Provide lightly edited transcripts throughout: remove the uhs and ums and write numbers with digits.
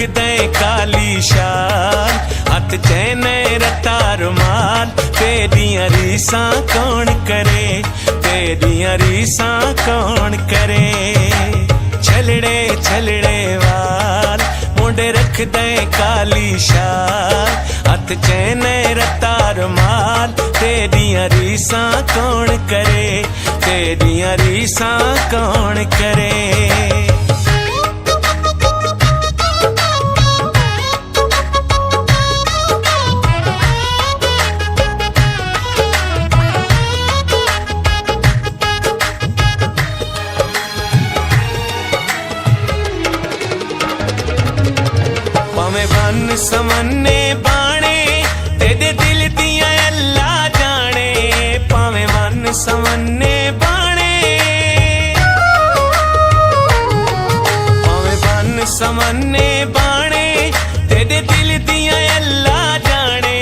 दे काली शाल, हथ चैन रत्ता रुमाल, तेरियां रीसां कौन करे, तेरियां रीसां कौन करे। छलड़े छलड़े वाल मुंडे रख दे काली शाल, हथ चैन रत्ता रुमाल, तेरियां रीसां कौन करे, तेरियां रीसां कौन करे। भावें वन समन्ने बाणे, तेरे दिल दियां अल्लाह जाने, भावें वन समन्ने बाणे, भावें वन समन्ने बाणे, तेरे दिल दियां अल्लाह जाने।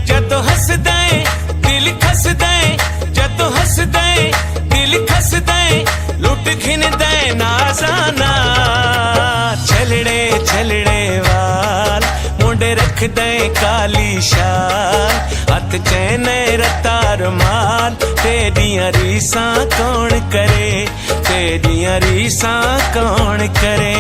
जदों हसदा है दिल खसदा है, जदों हसदा है दिल खसदा है, लुट घिनदा है नाज़ाना। छलड़े छलड़े वाल मुंडे रख दे काली शाल, हथ चैन रत्ता रुमाल, तेरियां रीसां कौन करे, तेरियां रीसां कौन करे।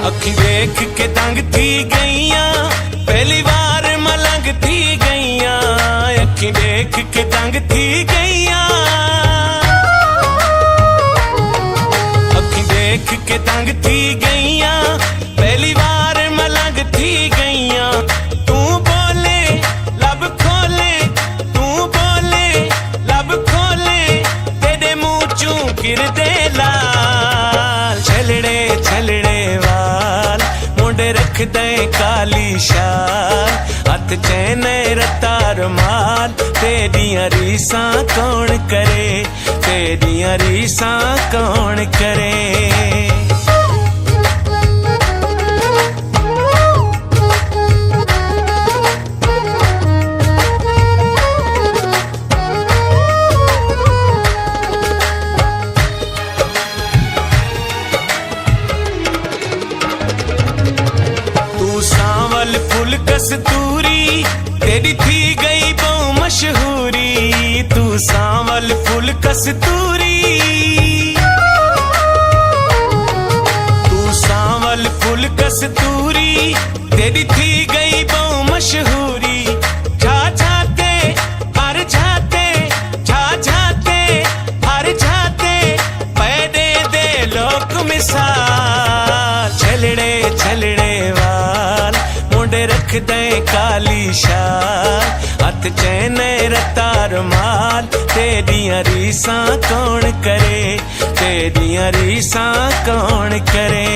अखी देख के दंग थी गईयां, पहली बार मलंग थी गईयां, अखी देख के दंग थी गईयां, अखी देख के दंग थी गईयां, पहली बार मलंग थी गईयां। तू बोले लब खोले, तू बोले लब खोले, तेरे मुंह चू गिरदे लाल। छलड़े छलड़े वाल मुंडे रख दे काली शाल, हथ चैन रत्ता रुमाल, तेरियां रीसां कौन करे, तेरियां रीसां कौन करे। सांवल फुल कस्तूरी, तेरी थी गई बहु मशहूरी, तू सांवल फुल कस्तूरी, तू सांवल फुल कस्तूरी, तेरी थी गई बहु मशहूरी। छा छाते हर छाते, छा छाते हर छाते, पैदे दे लोक मिसाल। छलड़े छलड़े वाल मुंडे रख दे काली शाल, हथ चैन रत्ता रुमाल, तेरियां रीसां कौन करे, तेरियां रीसां कौन करे।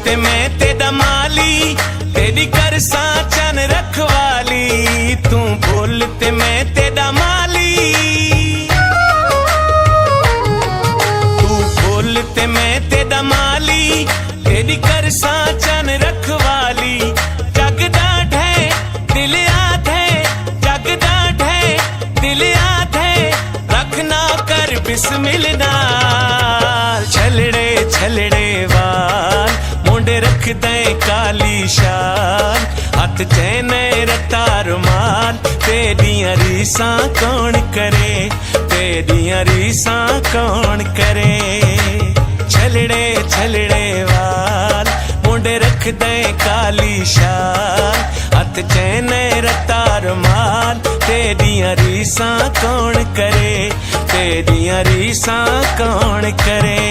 ते मैं तेरा माली, तेरी कर साचन रखवाली, तू बोल ते मैं तेरा माली, तू बोल ते मैं तेरा माली, तेरी कर साचन रखवाली। जग डाढ़ है दिल आध है, जग डाढ़ है दिल आध है, रखना कर बिस्मिल्लाह। छलड़े छलड़े वाल मुंडे रख दे काली शाल, हथ चैन रत्ता रुमाल, तेरियां रीसां कौन करे, तेरियां रीसां कौन करे। छलड़े छलड़े वाल मुंडे रख दे काली शाल, हथ चैन रत्ता रुमाल, तेरियां रीसां कौन करे, तेरियां रीसां कौन करे।